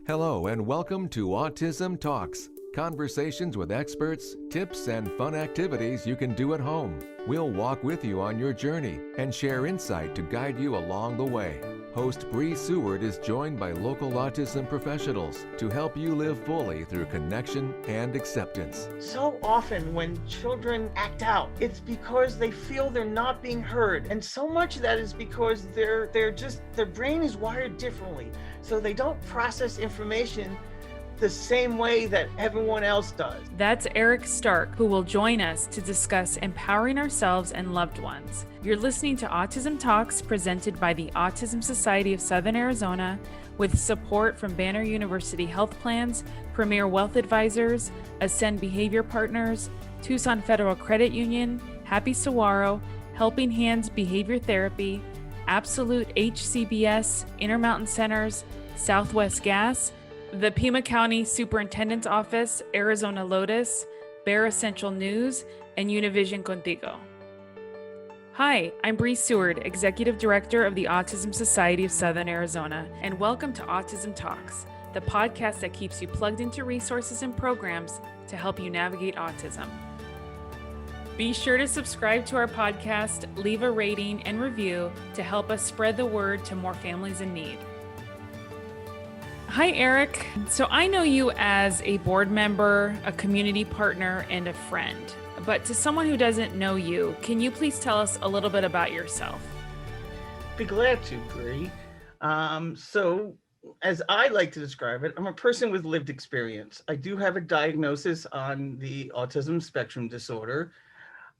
Hello and welcome to Autism Talks, conversations with experts, tips, and fun activities you can do at home. We'll walk with you on your journey and share insight to guide you along the way. Host Bree Seward is joined by local autism professionals to help you live fully through connection and acceptance. So often when children act out, it's because they feel they're not being heard. And so much of that is because their brain is wired differently. So they don't process information the same way that everyone else does. That's Eric Stark, who will join us to discuss empowering ourselves and loved ones. You're listening to Autism Talks, presented by the Autism Society of Southern Arizona, with support from Banner University Health Plans, Premier Wealth Advisors, Ascend Behavior Partners, Tucson Federal Credit Union, Happy Saguaro, Helping Hands Behavior Therapy, Absolute HCBS, Intermountain Centers, Southwest Gas, the Pima County Superintendent's Office, Arizona Lotus, Bear Essential News, and Univision Contigo. Hi, I'm Bree Seward, Executive Director of the Autism Society of Southern Arizona, and welcome to Autism Talks, the podcast that keeps you plugged into resources and programs to help you navigate autism. Be sure to subscribe to our podcast, leave a rating and review to help us spread the word to more families in need. Hi, Eric. So I know you as a board member, a community partner, and a friend. But to someone who doesn't know you, can you please tell us a little bit about yourself? Be glad to, Bree. So as I like to describe it, I'm a person with lived experience. I do have a diagnosis on the autism spectrum disorder.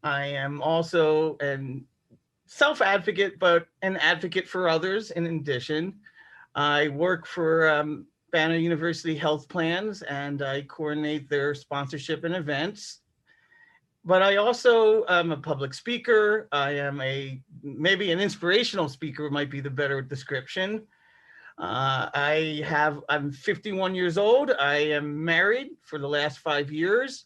I am also a self-advocate, but an advocate for others in addition. I work for Banner University Health Plans, and I coordinate their sponsorship and events. But I also am a public speaker. I am maybe an inspirational speaker might be the better description. I'm 51 years old. I am married for the last 5 years,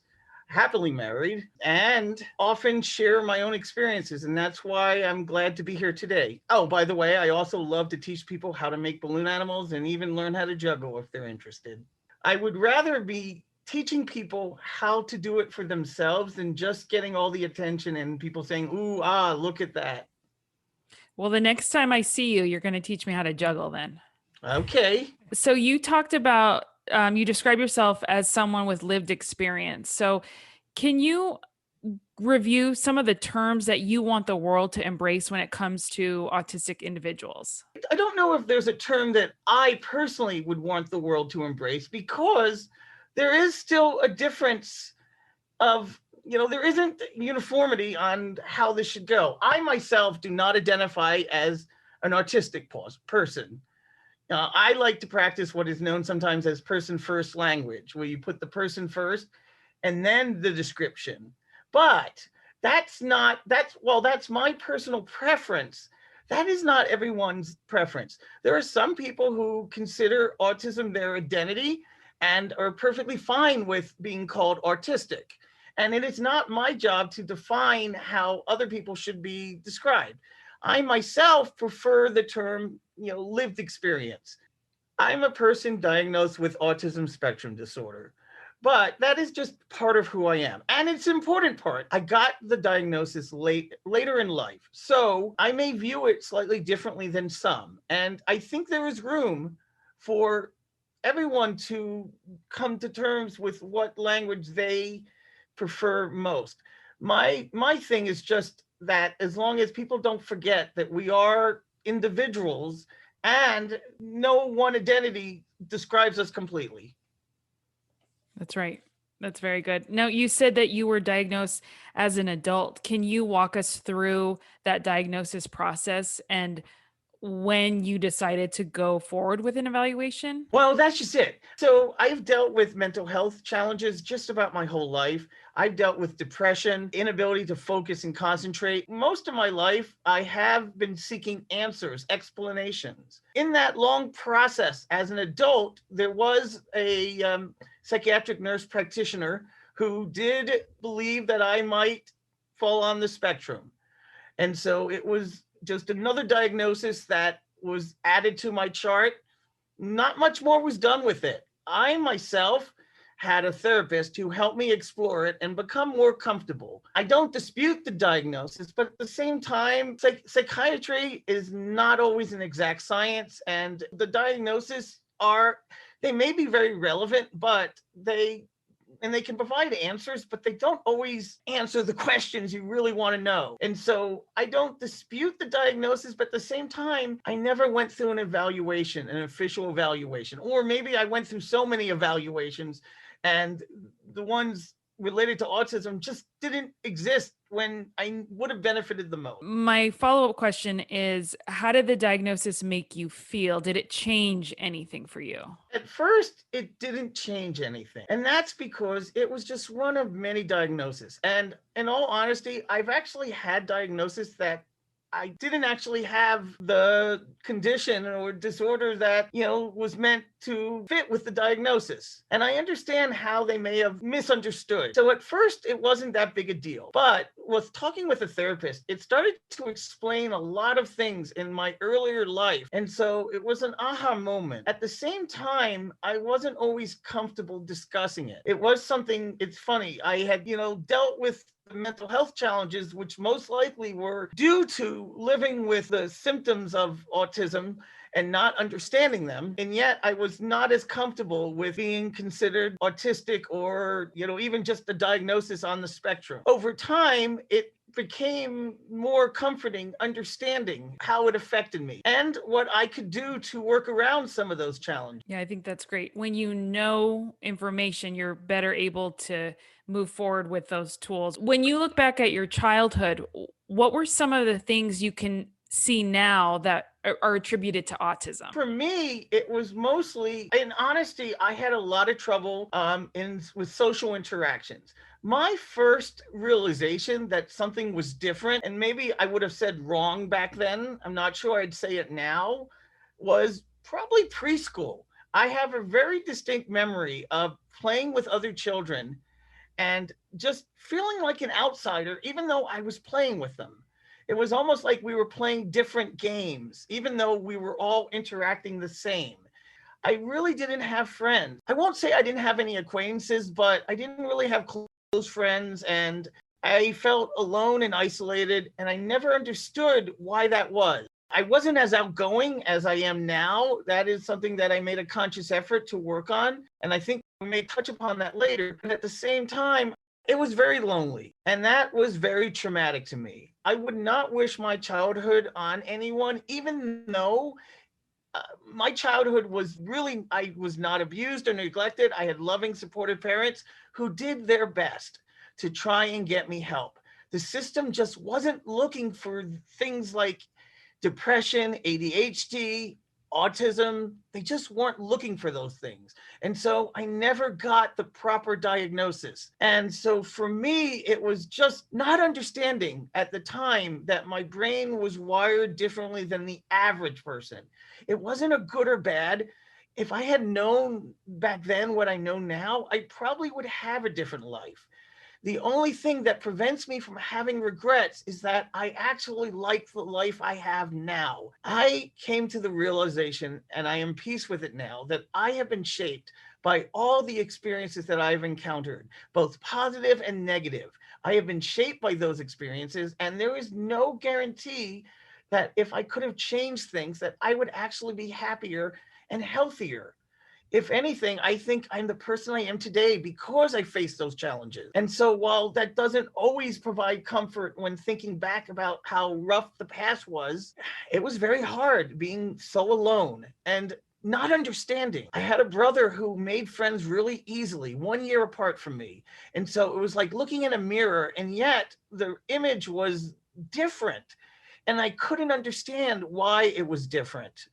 happily married, and often share my own experiences. And that's why I'm glad to be here today. Oh, by the way, I also love to teach people how to make balloon animals and even learn how to juggle if they're interested. I would rather be teaching people how to do it for themselves than just getting all the attention and people saying, ooh, look at that. Well, the next time I see you, you're going to teach me how to juggle then. Okay. So you talked about, you describe yourself as someone with lived experience. So can you review some of the terms that you want the world to embrace when it comes to autistic individuals? I don't know if there's a term that I personally would want the world to embrace, because there is still a difference of, there isn't uniformity on how this should go. I myself do not identify as an autistic person. I like to practice what is known sometimes as person first language, where you put the person first and then the description. But that's my personal preference. That is not everyone's preference. There are some people who consider autism their identity and are perfectly fine with being called autistic. And it is not my job to define how other people should be described. I myself prefer the term, lived experience. I'm a person diagnosed with autism spectrum disorder, but that is just part of who I am. And it's an important part. I got the diagnosis later in life, so I may view it slightly differently than some. And I think there is room for everyone to come to terms with what language they prefer most. My thing is just that as long as people don't forget that we are individuals and no one identity describes us completely. That's right. That's very good. Now, you said that you were diagnosed as an adult. Can you walk us through that diagnosis process and when you decided to go forward with an evaluation? Well, that's just it. So I've dealt with mental health challenges just about my whole life. I've dealt with depression, inability to focus and concentrate. Most of my life, I have been seeking answers, explanations. In that long process as an adult, there was a psychiatric nurse practitioner who did believe that I might fall on the spectrum. And so it was just another diagnosis that was added to my chart. not much more was done with it. I myself had a therapist who helped me explore it and become more comfortable. I don't dispute the diagnosis, but at the same time, psychiatry is not always an exact science, and the diagnosis they may be very relevant, but they can provide answers, but they don't always answer the questions you really want to know. And so I don't dispute the diagnosis, but at the same time, I never went through an evaluation, an official evaluation, or maybe I went through so many evaluations and the ones related to autism just didn't exist when I would have benefited the most. My follow-up question is, how did the diagnosis make you feel? Did it change anything for you? At first, it didn't change anything. And that's because it was just one of many diagnoses. And in all honesty, I've actually had diagnoses that I didn't actually have the condition or disorder that, was meant to fit with the diagnosis. And I understand how they may have misunderstood. So at first, it wasn't that big a deal. But with talking with a therapist, it started to explain a lot of things in my earlier life. And so it was an aha moment. At the same time, I wasn't always comfortable discussing it. It was something, it's funny, I had, dealt with mental health challenges, which most likely were due to living with the symptoms of autism and not understanding them. And yet I was not as comfortable with being considered autistic or, even just a diagnosis on the spectrum. Over time, it became more comforting understanding how it affected me and what I could do to work around some of those challenges. Yeah, I think that's great. When you know information, you're better able to move forward with those tools. When you look back at your childhood, what were some of the things you can see now that are attributed to autism? For me, it was mostly, in honesty, I had a lot of trouble with social interactions. My first realization that something was different, and maybe I would have said wrong back then, I'm not sure I'd say it now, was probably preschool. I have a very distinct memory of playing with other children and just feeling like an outsider, even though I was playing with them. It was almost like we were playing different games, even though we were all interacting the same. I really didn't have friends. I won't say I didn't have any acquaintances, but I didn't really have close friends, and I felt alone and isolated, and I never understood why that was. I wasn't as outgoing as I am now. That is something that I made a conscious effort to work on, and I think we may touch upon that later. But at the same time, it was very lonely, and that was very traumatic to me. I would not wish my childhood on anyone, even though my childhood was really, I was not abused or neglected. I had loving, supportive parents who did their best to try and get me help. The system just wasn't looking for things like depression, ADHD, autism. They just weren't looking for those things. And so I never got the proper diagnosis. And so for me, it was just not understanding at the time that my brain was wired differently than the average person. It wasn't a good or bad. If I had known back then what I know now, I probably would have a different life. The only thing that prevents me from having regrets is that I actually like the life I have now. I came to the realization, and I am at peace with it now, that I have been shaped by all the experiences that I've encountered, both positive and negative. I have been shaped by those experiences, and there is no guarantee that if I could have changed things, that I would actually be happier and healthier. If anything, I think I'm the person I am today because I faced those challenges. And so while that doesn't always provide comfort when thinking back about how rough the past was, it was very hard being so alone and not understanding. I had a brother who made friends really easily, 1 year apart from me. And so it was like looking in a mirror, and yet the image was different. And I couldn't understand why it was different.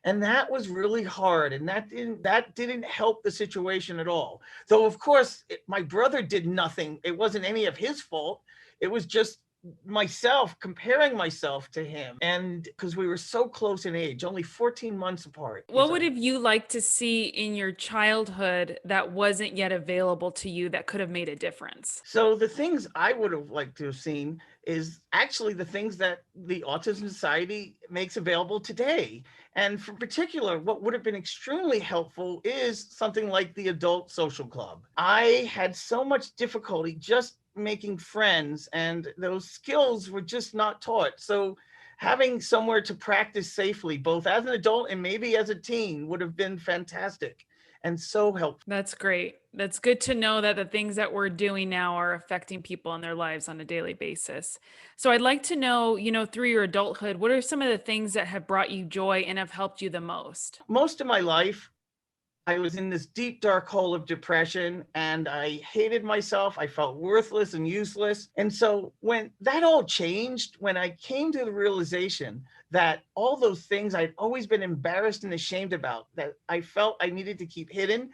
And that was really hard, and that didn't help the situation at all. Though, of course, my brother did nothing. It wasn't any of his fault. It was just myself comparing myself to him, and because we were so close in age, only 14 months apart. What would have you liked to see in your childhood that wasn't yet available to you that could have made a difference? So the things I would have liked to have seen is actually the things that the Autism Society makes available today. And for particular, what would have been extremely helpful is something like the adult social club. I had so much difficulty just making friends, and those skills were just not taught. So having somewhere to practice safely, both as an adult and maybe as a teen, would have been fantastic and so helpful. That's great. That's good to know that the things that we're doing now are affecting people in their lives on a daily basis. So I'd like to know, through your adulthood, what are some of the things that have brought you joy and have helped you the most? Most of my life, I was in this deep, dark hole of depression, and I hated myself. I felt worthless and useless. And so when that all changed, when I came to the realization that all those things I'd always been embarrassed and ashamed about, that I felt I needed to keep hidden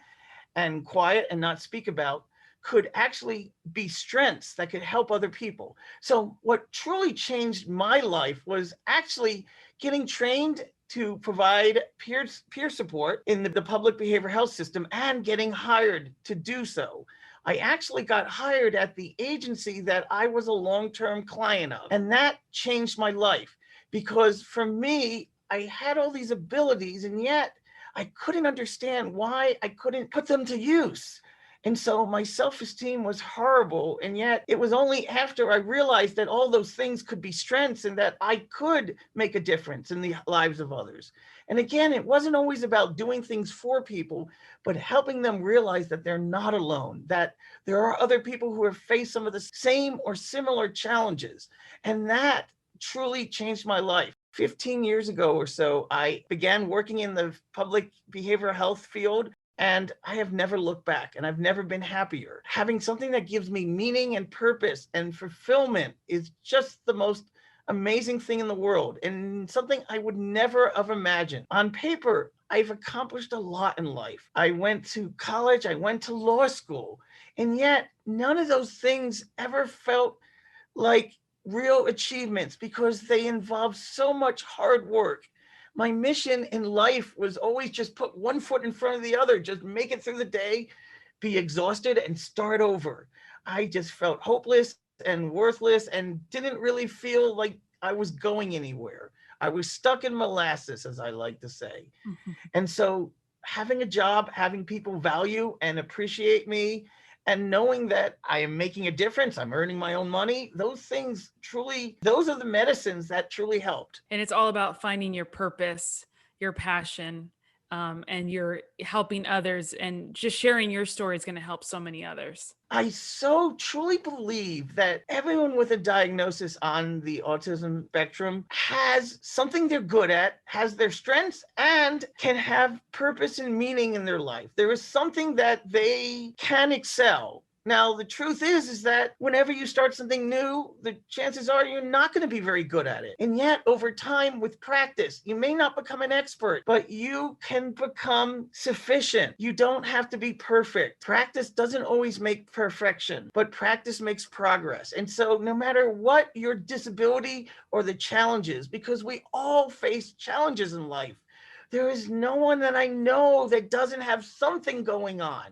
and quiet and not speak about, could actually be strengths that could help other people. So what truly changed my life was actually getting trained to provide peer support in the public behavioral health system and getting hired to do so. I actually got hired at the agency that I was a long-term client of. And that changed my life, because for me, I had all these abilities, and yet I couldn't understand why I couldn't put them to use. And so my self-esteem was horrible. And yet it was only after I realized that all those things could be strengths and that I could make a difference in the lives of others. And again, it wasn't always about doing things for people, but helping them realize that they're not alone, that there are other people who have faced some of the same or similar challenges. And that truly changed my life. 15 years ago or so, I began working in the public behavioral health field. And I have never looked back, and I've never been happier. Having something that gives me meaning and purpose and fulfillment is just the most amazing thing in the world, and something I would never have imagined. On paper, I've accomplished a lot in life. I went to college, I went to law school, and yet none of those things ever felt like real achievements because they involve so much hard work. My mission in life was always just put one foot in front of the other, just make it through the day, be exhausted, and start over. I just felt hopeless and worthless and didn't really feel like I was going anywhere. I was stuck in molasses, as I like to say. And so having a job, having people value and appreciate me, and knowing that I am making a difference, I'm earning my own money, those things truly, those are the medicines that truly helped. And it's all about finding your purpose, your passion, and you're helping others, and just sharing your story is going to help so many others. I so truly believe that everyone with a diagnosis on the autism spectrum has something they're good at, has their strengths, and can have purpose and meaning in their life. There is something that they can excel. Now, the truth is that whenever you start something new, the chances are you're not going to be very good at it. And yet, over time, with practice, you may not become an expert, but you can become sufficient. You don't have to be perfect. Practice doesn't always make perfection, but practice makes progress. And so no matter what your disability or the challenges, because we all face challenges in life, there is no one that I know that doesn't have something going on.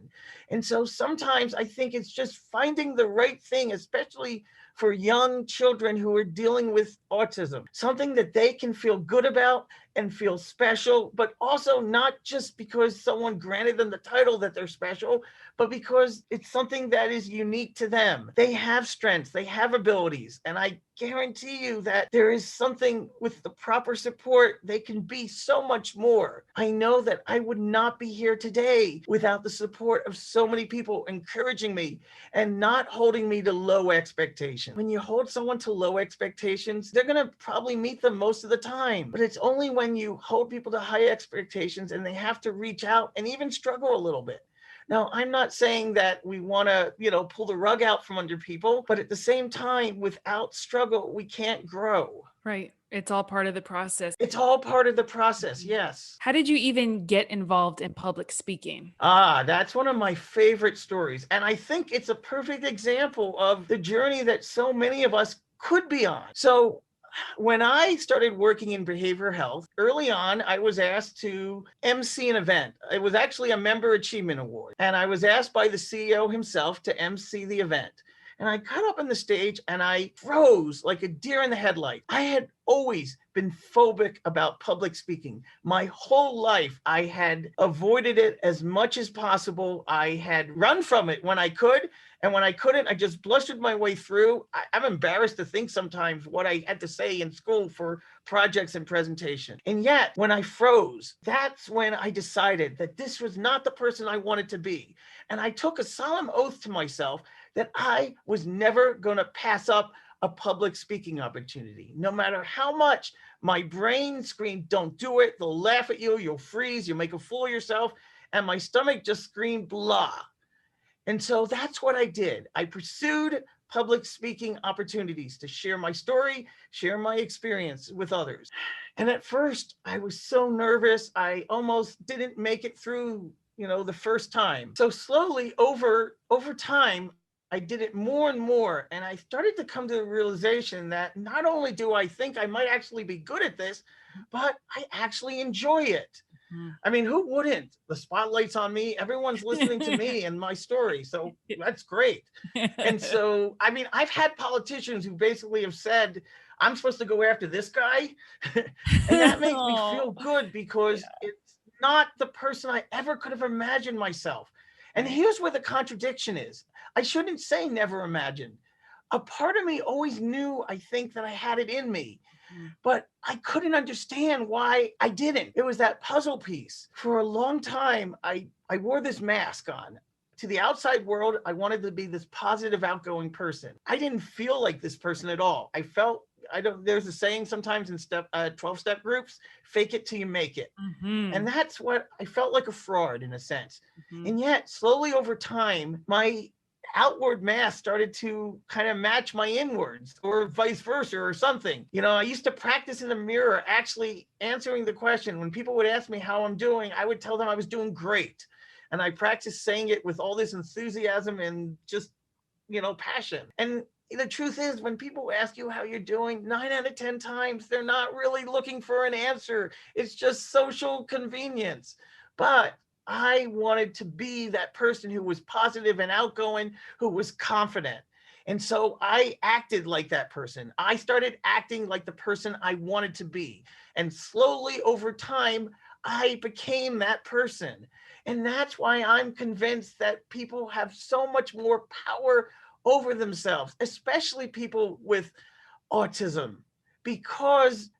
And so sometimes I think it's just finding the right thing, especially for young children who are dealing with autism, something that they can feel good about and feel special, but also not just because someone granted them the title that they're special, but because it's something that is unique to them. They have strengths, they have abilities, and I guarantee you that there is something with the proper support, they can be so much more. I know that I would not be here today without the support of so many people encouraging me and not holding me to low expectations. When you hold someone to low expectations, they're going to probably meet them most of the time, but it's only when you hold people to high expectations and they have to reach out and even struggle a little bit. Now, I'm not saying that we want to, pull the rug out from under people, but at the same time, without struggle, we can't grow. Right. It's all part of the process. It's all part of the process, yes. How did you even get involved in public speaking? That's one of my favorite stories. And I think it's a perfect example of the journey that so many of us could be on. So when I started working in behavioral health, early on, I was asked to MC an event. It was actually a member achievement award. And I was asked by the CEO himself to MC the event. And I got up on the stage and I froze like a deer in the headlight. I had always been phobic about public speaking. My whole life, I had avoided it as much as possible. I had run from it when I could. And when I couldn't, I just blustered my way through. I'm embarrassed to think sometimes what I had to say in school for projects and presentation. And yet, when I froze, that's when I decided that this was not the person I wanted to be. And I took a solemn oath to myself that I was never going to pass up a public speaking opportunity. No matter how much my brain screamed, don't do it, they'll laugh at you, you'll freeze, you'll make a fool of yourself. And my stomach just screamed, blah. And so that's what I did. I pursued public speaking opportunities to share my story, share my experience with others. And at first, I was so nervous, I almost didn't make it through, the first time. So slowly over time, I did it more and more. And I started to come to the realization that not only do I think I might actually be good at this, but I actually enjoy it. I mean, who wouldn't? The spotlight's on me. Everyone's listening to me and my story. So that's great. And so, I mean, I've had politicians who basically have said, I'm supposed to go after this guy. And that makes me feel good because it's not the person I ever could have imagined myself. And here's where the contradiction is. I shouldn't say never imagined. A part of me always knew, I think, that I had it in me. But I couldn't understand why I didn't. It was that puzzle piece. For a long time, I wore this mask on. To the outside world, I wanted to be this positive, outgoing person. I didn't feel like this person at all. There's a saying sometimes in 12-step groups, fake it till you make it. And that's what I felt, like a fraud in a sense. And yet, slowly over time, my outward mask started to kind of match my inwards, or vice versa, or something. I used to practice in the mirror, actually answering the question. When people would ask me how I'm doing, I would tell them I was doing great. And I practiced saying it with all this enthusiasm and just, passion. And the truth is, when people ask you how you're doing, 9 out of 10 times, they're not really looking for an answer. It's just social convenience. But I wanted to be that person who was positive and outgoing, who was confident. And so I acted like that person. I started acting like the person I wanted to be. And slowly over time, I became that person. And that's why I'm convinced that people have so much more power over themselves, especially people with autism. Because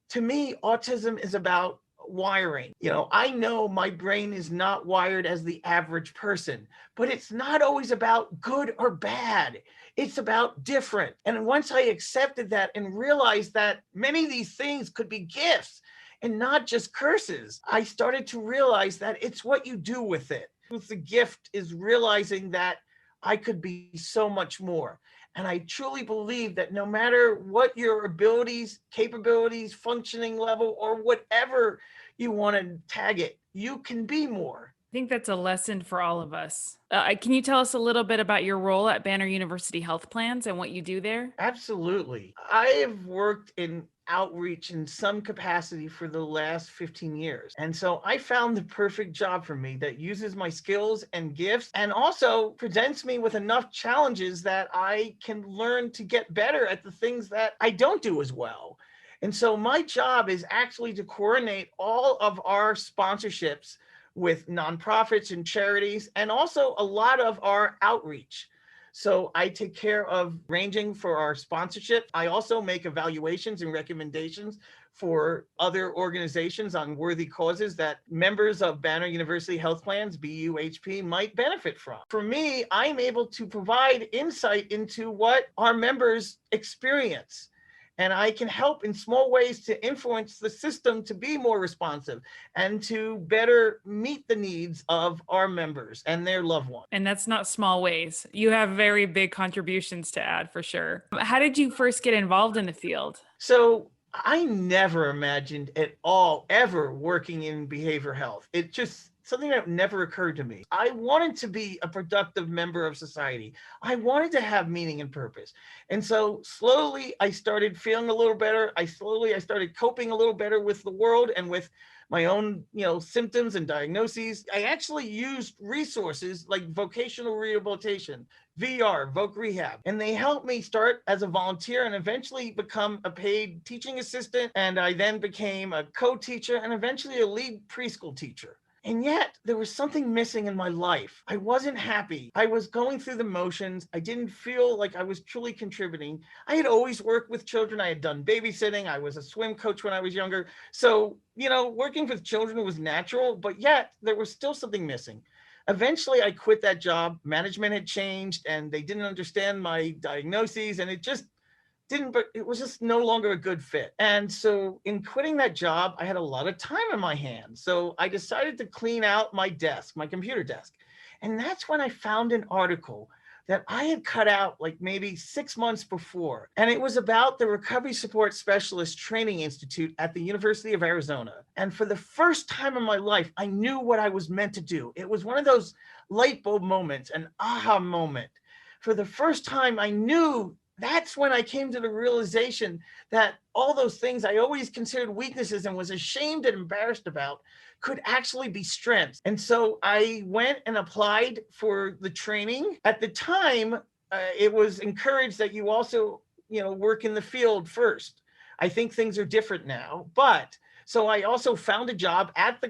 to me, autism is about wiring. I know my brain is not wired as the average person, but it's not always about good or bad. It's about different. And once I accepted that and realized that many of these things could be gifts and not just curses, I started to realize that it's what you do with it. The gift is realizing that I could be so much more. And I truly believe that no matter what your abilities, capabilities, functioning level, or whatever you want to tag it, you can be more. I think that's a lesson for all of us. Can you tell us a little bit about your role at Banner University Health Plans and what you do there? Absolutely. I have worked in outreach in some capacity for the last 15 years. And so I found the perfect job for me that uses my skills and gifts and also presents me with enough challenges that I can learn to get better at the things that I don't do as well. And so my job is actually to coordinate all of our sponsorships with nonprofits and charities, and also a lot of our outreach. So I take care of ranging for our sponsorship. I also make evaluations and recommendations for other organizations on worthy causes that members of Banner University Health Plans, BUHP, might benefit from. For me, I'm able to provide insight into what our members experience. And I can help in small ways to influence the system to be more responsive and to better meet the needs of our members and their loved ones. And that's not small ways. You have very big contributions to add for sure. How did you first get involved in the field? So I never imagined at all ever working in behavioral health. It just something that never occurred to me. I wanted to be a productive member of society. I wanted to have meaning and purpose. And so slowly I started feeling a little better. I started coping a little better with the world and with my own, symptoms and diagnoses. I actually used resources like vocational rehabilitation, VR, Voc Rehab, and they helped me start as a volunteer and eventually become a paid teaching assistant. And I then became a co-teacher and eventually a lead preschool teacher. And yet there was something missing in my life. I wasn't happy. I was going through the motions. I didn't feel like I was truly contributing. I had always worked with children. I had done babysitting. I was a swim coach when I was younger. So, working with children was natural, but yet there was still something missing. Eventually, I quit that job. Management had changed and they didn't understand my diagnoses, and it was just no longer a good fit. And so in quitting that job, I had a lot of time in my hands. So I decided to clean out my desk, my computer desk. And that's when I found an article that I had cut out like maybe 6 months before. And it was about the Recovery Support Specialist Training Institute at the University of Arizona. And for the first time in my life, I knew what I was meant to do. It was one of those light bulb moments, an aha moment. For the first time, I knew. That's when I came to the realization that all those things I always considered weaknesses and was ashamed and embarrassed about could actually be strengths. And so I went and applied for the training. At the time, it was encouraged that you also, work in the field first. I think things are different now. But so I also found a job at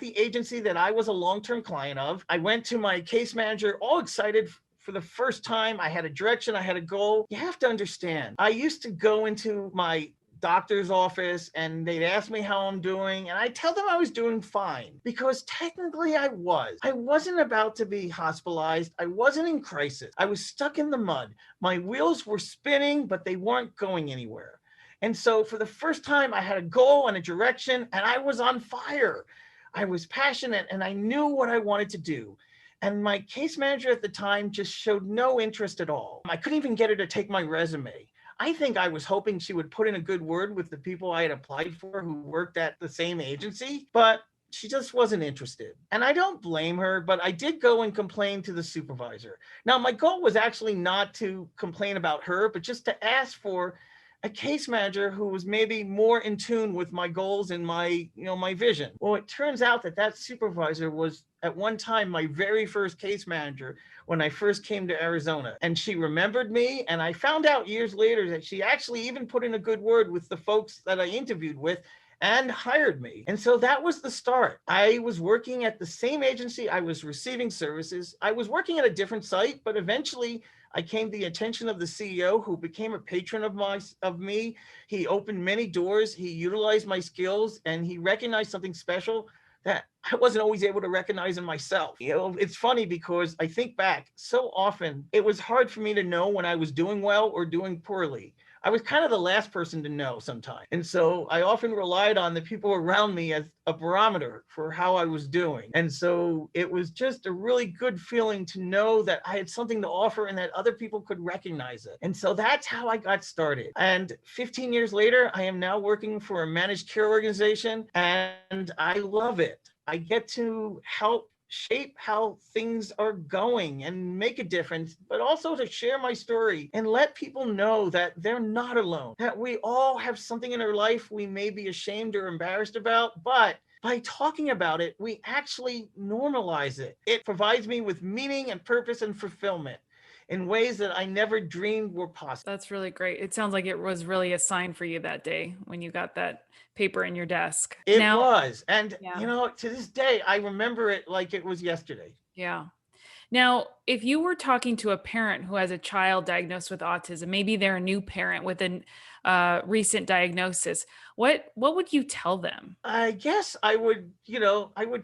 the agency that I was a long-term client of. I went to my case manager, all excited. For the first time, I had a direction, I had a goal. You have to understand, I used to go into my doctor's office and they'd ask me how I'm doing, and I tell them I was doing fine because technically I was. I wasn't about to be hospitalized. I wasn't in crisis. I was stuck in the mud. My wheels were spinning, but they weren't going anywhere. And so for the first time, I had a goal and a direction, and I was on fire. I was passionate and I knew what I wanted to do. And my case manager at the time just showed no interest at all. I couldn't even get her to take my resume. I think I was hoping she would put in a good word with the people I had applied for who worked at the same agency, but she just wasn't interested. And I don't blame her, but I did go and complain to the supervisor. Now, my goal was actually not to complain about her, but just to ask for a case manager who was maybe more in tune with my goals and my vision. Well, it turns out that supervisor was at one time my very first case manager when I first came to Arizona. And she remembered me. And I found out years later that she actually even put in a good word with the folks that I interviewed with and hired me. And so that was the start. I was working at the same agency. I was receiving services. I was working at a different site, but eventually I came to the attention of the CEO, who became a patron of me. He opened many doors. He utilized my skills, and he recognized something special that I wasn't always able to recognize in myself. It's funny because I think back, so often it was hard for me to know when I was doing well or doing poorly. I was kind of the last person to know sometimes. And so I often relied on the people around me as a barometer for how I was doing. And so it was just a really good feeling to know that I had something to offer and that other people could recognize it. And so that's how I got started. And 15 years later, I am now working for a managed care organization, and I love it. I get to help shape how things are going and make a difference, but also to share my story and let people know that they're not alone, that we all have something in our life we may be ashamed or embarrassed about, but by talking about it, we actually normalize it. It provides me with meaning and purpose and fulfillment in ways that I never dreamed were possible. That's really great. It sounds like it was really a sign for you that day when you got that paper in your desk. It was. And, Yeah. to this day, I remember it like it was yesterday. Yeah. Now, if you were talking to a parent who has a child diagnosed with autism, maybe they're a new parent with a recent diagnosis, what would you tell them? I guess I would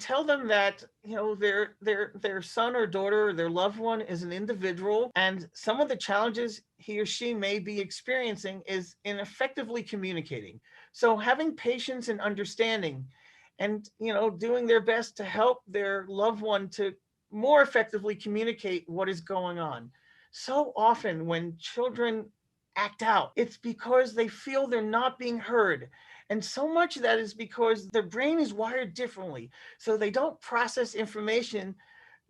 tell them that, their son or daughter or their loved one is an individual, and some of the challenges he or she may be experiencing is in effectively communicating. So having patience and understanding and, doing their best to help their loved one to more effectively communicate what is going on. So often when children act out, it's because they feel they're not being heard. And so much of that is because their brain is wired differently. So they don't process information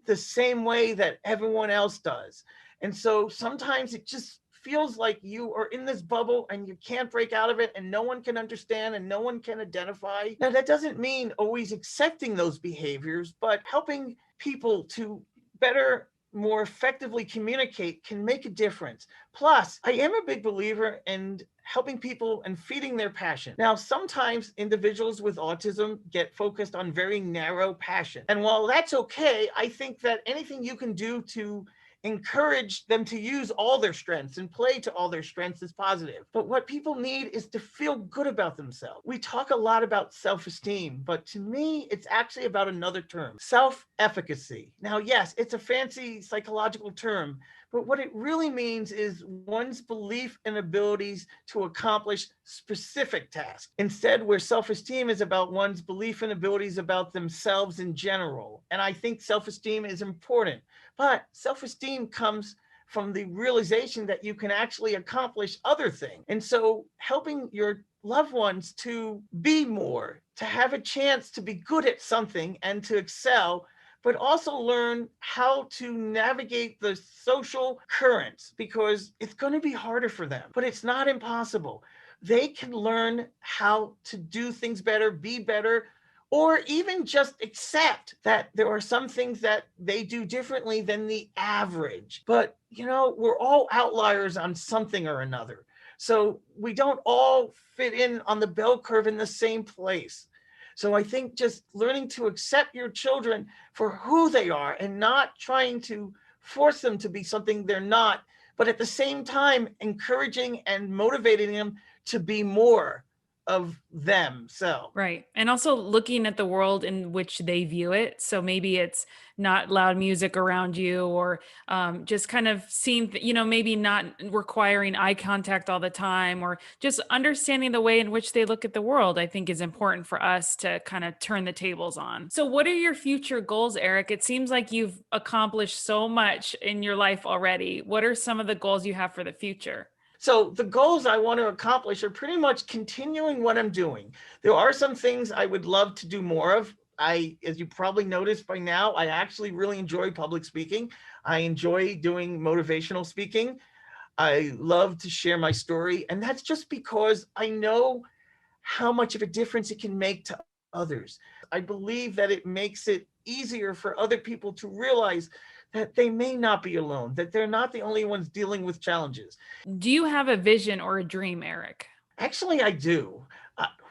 the same way that everyone else does. And so sometimes it just feels like you are in this bubble and you can't break out of it and no one can understand and no one can identify. Now, that doesn't mean always accepting those behaviors, but helping people to better, more effectively communicate can make a difference. Plus, I am a big believer in helping people and feeding their passion. Now, sometimes individuals with autism get focused on very narrow passion. And while that's okay, I think that anything you can do to encourage them to use all their strengths and play to all their strengths is positive. But what people need is to feel good about themselves. We talk a lot about self-esteem, but to me, it's actually about another term, self-efficacy. Now, yes, it's a fancy psychological term, but what it really means is one's belief and abilities to accomplish specific tasks. Instead, where self-esteem is about one's belief and abilities about themselves in general. And I think self-esteem is important, but self-esteem comes from the realization that you can actually accomplish other things. And so helping your loved ones to be more, to have a chance to be good at something and to excel, but also learn how to navigate the social currents, because it's going to be harder for them, but it's not impossible. They can learn how to do things better, be better, or even just accept that there are some things that they do differently than the average. But, we're all outliers on something or another. So we don't all fit in on the bell curve in the same place. So I think just learning to accept your children for who they are and not trying to force them to be something they're not, but at the same time, encouraging and motivating them to be more of themselves. Right. And also looking at the world in which they view it. So maybe it's not loud music around you, or just kind of seeing, maybe not requiring eye contact all the time, or just understanding the way in which they look at the world, I think is important for us to kind of turn the tables on. So what are your future goals, Eric? It seems like you've accomplished so much in your life already. What are some of the goals you have for the future? So the goals I want to accomplish are pretty much continuing what I'm doing. There are some things I would love to do more of. As you probably noticed by now, I actually really enjoy public speaking. I enjoy doing motivational speaking. I love to share my story. And that's just because I know how much of a difference it can make to others. I believe that it makes it easier for other people to realize that they may not be alone, that they're not the only ones dealing with challenges. Do you have a vision or a dream, Eric? Actually, I do.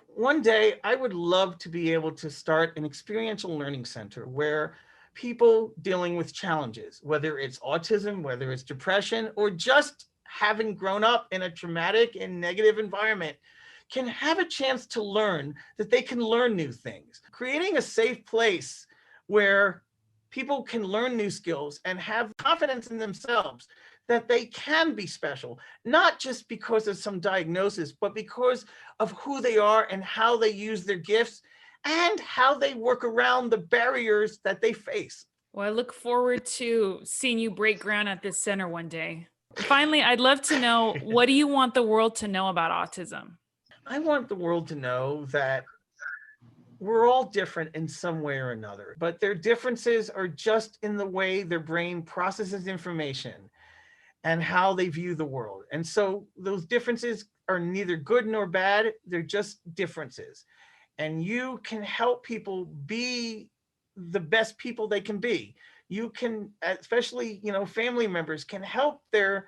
One day, I would love to be able to start an experiential learning center where people dealing with challenges, whether it's autism, whether it's depression, or just having grown up in a traumatic and negative environment, can have a chance to learn that they can learn new things. Creating a safe place where people can learn new skills and have confidence in themselves that they can be special, not just because of some diagnosis, but because of who they are and how they use their gifts and how they work around the barriers that they face. Well, I look forward to seeing you break ground at this center one day. Finally, I'd love to know, what do you want the world to know about autism? I want the world to know that we're all different in some way or another, but their differences are just in the way their brain processes information and how they view the world. And so those differences are neither good nor bad, they're just differences. And you can help people be the best people they can be. You can, especially, family members can help their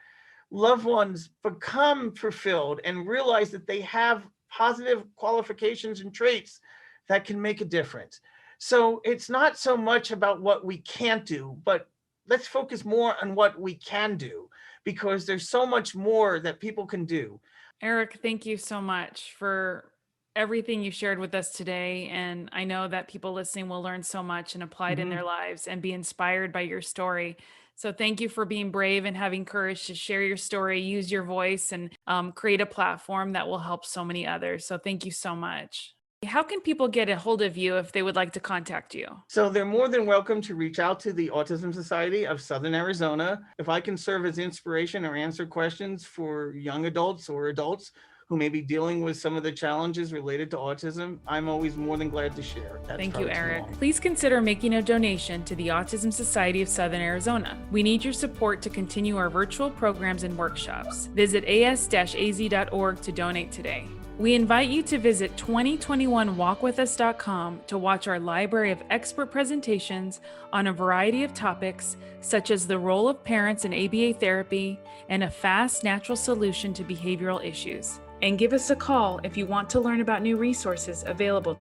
loved ones become fulfilled and realize that they have positive qualifications and traits that can make a difference. So it's not so much about what we can't do, but let's focus more on what we can do, because there's so much more that people can do. Eric, thank you so much for everything you shared with us today. And I know that people listening will learn so much and apply it in their lives and be inspired by your story. So thank you for being brave and having courage to share your story, use your voice, and create a platform that will help so many others. So thank you so much. How can people get a hold of you if they would like to contact you? So they're more than welcome to reach out to the Autism Society of Southern Arizona. If I can serve as inspiration or answer questions for young adults or adults who may be dealing with some of the challenges related to autism, I'm always more than glad to share. Thank you, Eric. Please consider making a donation to the Autism Society of Southern Arizona. We need your support to continue our virtual programs and workshops. Visit as-az.org to donate today. We invite you to visit 2021walkwithus.com to watch our library of expert presentations on a variety of topics, such as the role of parents in ABA therapy and a fast, natural solution to behavioral issues. And give us a call if you want to learn about new resources available